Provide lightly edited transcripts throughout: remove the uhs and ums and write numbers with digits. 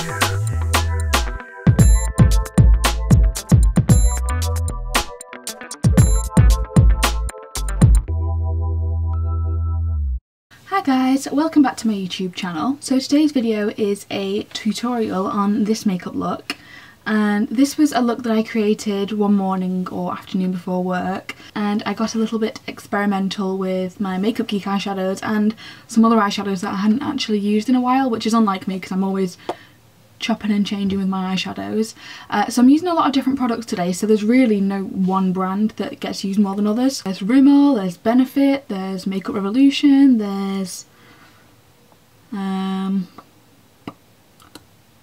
Hi guys, welcome back to my YouTube channel. So today's video is a tutorial on this makeup look, and this was a look that I created one morning or afternoon before work, and I got a little bit experimental with my Makeup Geek eyeshadows and some other eyeshadows that I hadn't actually used in a while, which is unlike me because I'm always chopping and changing with my eyeshadows. So I'm using a lot of different products today, so there's really no one brand that gets used more than others. There's Rimmel, there's Benefit, there's Makeup Revolution, there's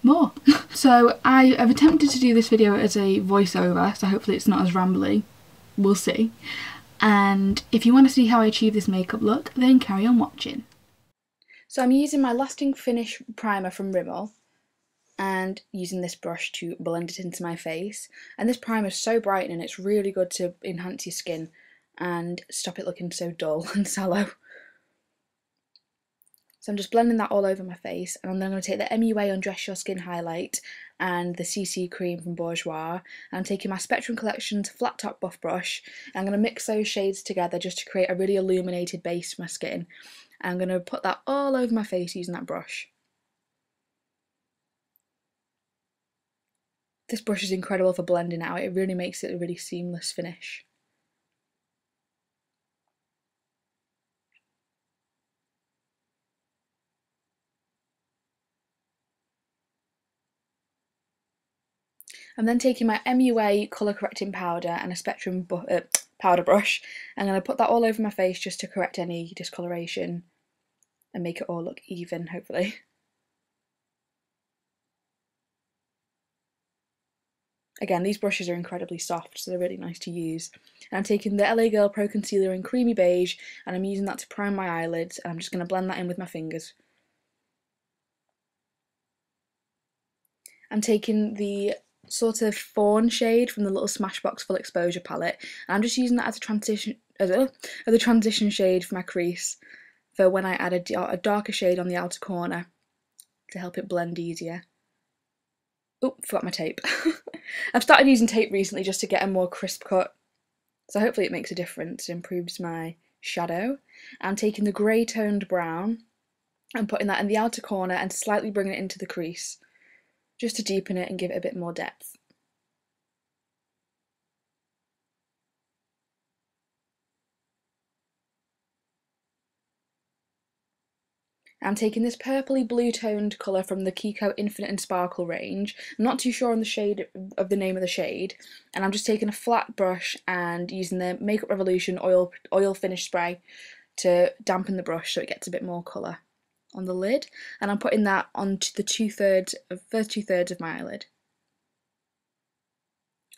more. So I have attempted to do this video as a voiceover, so hopefully it's not as rambly. We'll see. And if you want to see how I achieve this makeup look, then carry on watching. So I'm using my Lasting Finish primer from Rimmel and using this brush to blend it into my face. And this primer is so bright and it's really good to enhance your skin and stop it looking so dull and sallow. So I'm just blending that all over my face, and then I'm going to take the MUA Undress Your Skin highlight and the CC cream from Bourjois, and I'm taking my Spectrum Collections flat top buff brush, and I'm going to mix those shades together just to create a really illuminated base for my skin. And I'm going to put that all over my face using that brush. This brush is incredible for blending out, it really makes it a really seamless finish. I'm then taking my MUA colour correcting powder and a Spectrum powder brush. I'm going to put that all over my face just to correct any discoloration and make it all look even, hopefully. Again, these brushes are incredibly soft, so they're really nice to use. And I'm taking the LA Girl Pro Concealer in Creamy Beige, and I'm using that to prime my eyelids, and I'm just going to blend that in with my fingers. I'm taking the sort of fawn shade from the little Smashbox Full Exposure palette, and I'm just using that as a transition shade for my crease for when I add a darker shade on the outer corner to help it blend easier. Oh, forgot my tape. I've started using tape recently just to get a more crisp cut, so hopefully it makes a difference, it improves my shadow. I'm taking the grey toned brown and putting that in the outer corner and slightly bringing it into the crease, just to deepen it and give it a bit more depth. I'm taking this purpley blue toned colour from the KIKO Infinite and Sparkle range. I'm not too sure on the shade of the name of the shade, and I'm just taking a flat brush and using the Makeup Revolution oil finish spray to dampen the brush so it gets a bit more colour on the lid, and I'm putting that onto the first two thirds of my eyelid.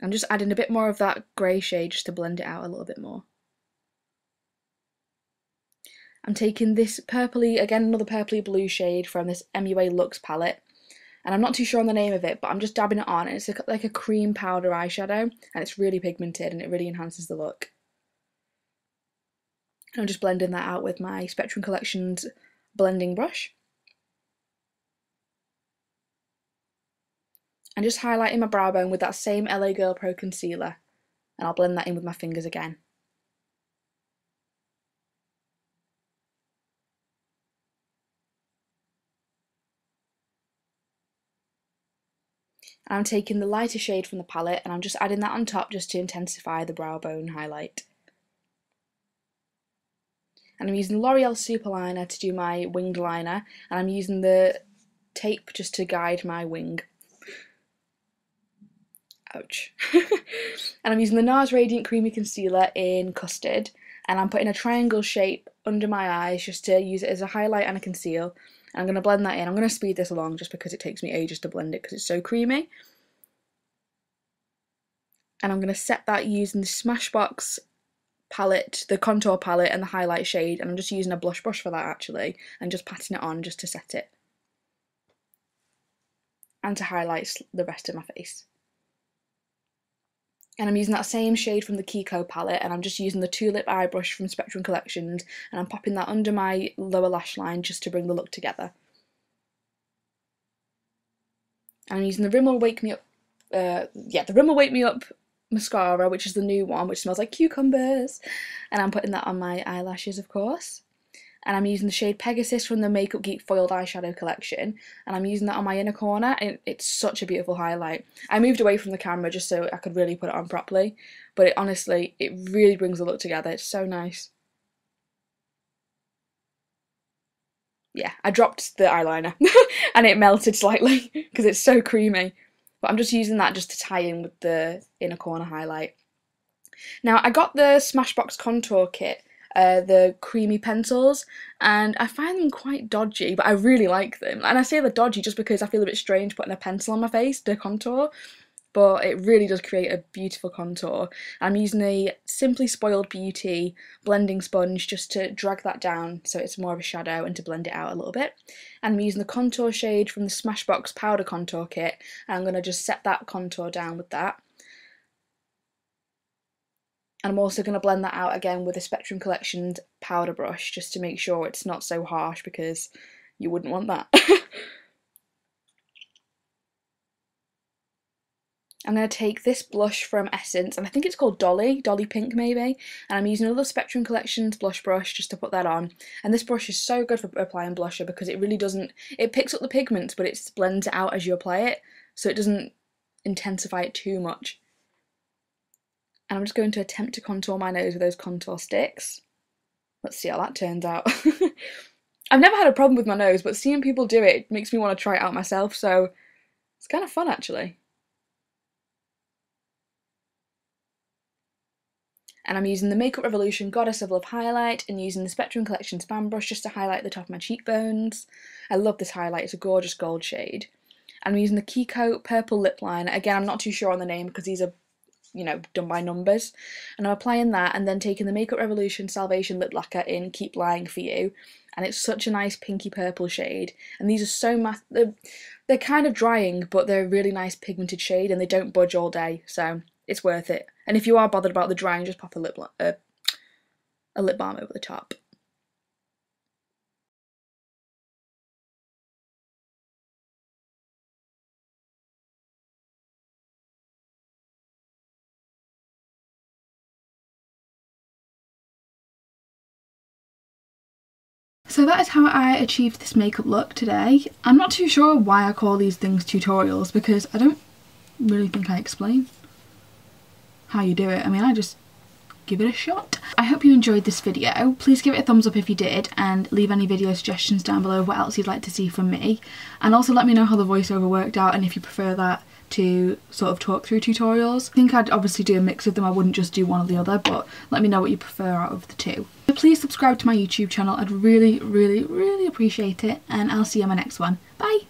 I'm just adding a bit more of that grey shade just to blend it out a little bit more. I'm taking this purpley, again another purpley blue shade from this MUA Luxe palette, and I'm not too sure on the name of it, but I'm just dabbing it on, and it's like a cream powder eyeshadow, and it's really pigmented and it really enhances the look. And I'm just blending that out with my Spectrum Collections blending brush. And just highlighting my brow bone with that same LA Girl Pro concealer, and I'll blend that in with my fingers again. And I'm taking the lighter shade from the palette and I'm just adding that on top just to intensify the brow bone highlight. And I'm using Loreal Superliner to do my winged liner, and I'm using the tape just to guide my wing. Ouch. And I'm using the NARS Radient Creamy Concealer in Custard, and I'm putting a triangle shape under my eyes just to use it as a highlight and a conceal. And I'm going to blend that in. I'm going to speed this along just because it takes me ages to blend it because it's so creamy. And I'm going to set that using the Smashbox palette, the contour palette and the highlight shade, and I'm just using a blush brush for that actually, and just patting it on just to set it and to highlight the rest of my face. And I'm using that same shade from the KIKO palette, and I'm just using the Tulip eye brush from Spectrum Collections, and I'm popping that under my lower lash line just to bring the look together. I'm using the Rimmel Wake Me Up, the Rimmel Wake Me Up mascara, which is the new one, which smells like cucumbers, and I'm putting that on my eyelashes, of course. And I'm using the shade Pegasus from the Makeup Geek Foiled Eyeshadow collection, and I'm using that on my inner corner, and it's such a beautiful highlight. I moved away from the camera just so I could really put it on properly, but honestly, it really brings the look together. It's so nice. Yeah, I dropped the eyeliner and it melted slightly because it's so creamy. But I'm just using that just to tie in with the inner corner highlight. Now, I got the Smashbox contour kit, the creamy pencils, and I find them quite dodgy, but I really like them. And I say they're dodgy just because I feel a bit strange putting a pencil on my face to contour, but it really does create a beautiful contour. I'm using a Simply Spoiled Beauty blending sponge just to drag that down so it's more of a shadow and to blend it out a little bit. And I'm using the contour shade from the Smashbox powder contour kit, and I'm going to just set that contour down with that. And I'm also going to blend that out again with a Spectrum Collections powder brush just to make sure it's not so harsh, because you wouldn't want that. I'm going to take this blush from Essence, and I think it's called Dolly Pink maybe, and I'm using another Spectrum Collections blush brush just to put that on. And this brush is so good for applying blusher because it really doesn't, it picks up the pigments but it blends it out as you apply it, so it doesn't intensify it too much. And I'm just going to attempt to contour my nose with those contour sticks. Let's see how that turns out. I've never had a problem with my nose, but seeing people do it makes me want to try it out myself, so it's kind of fun actually. And I'm using the Makeup Revolution Goddess of Love highlight and using the Spectrum Collections fan brush just to highlight the top of my cheekbones. I love this highlight, it's a gorgeous gold shade. And I'm using the KIKO purple lip liner. Again, I'm not too sure on the name because these are, you know, done by numbers. And I'm applying that and then taking the Makeup Revolution Salvation Lip Lacquer in Keep Lying For You. And it's such a nice pinky purple shade. And these are so they're kind of drying, but they're a really nice pigmented shade and they don't budge all day, so it's worth it. And if you are bothered about the drying, just pop a lip balm over the top. So that is how I achieved this makeup look today. I'm not too sure why I call these things tutorials because I don't really think I explain how you do it. I mean, I just give it a shot. I hope you enjoyed this video. Please give it a thumbs up if you did and leave any video suggestions down below of what else you'd like to see from me. And also let me know how the voiceover worked out and if you prefer that to sort of talk through tutorials. I think I'd obviously do a mix of them, I wouldn't just do one or the other, but let me know what you prefer out of the two. So please subscribe to my YouTube channel, I'd really, really, really appreciate it, and I'll see you on my next one. Bye!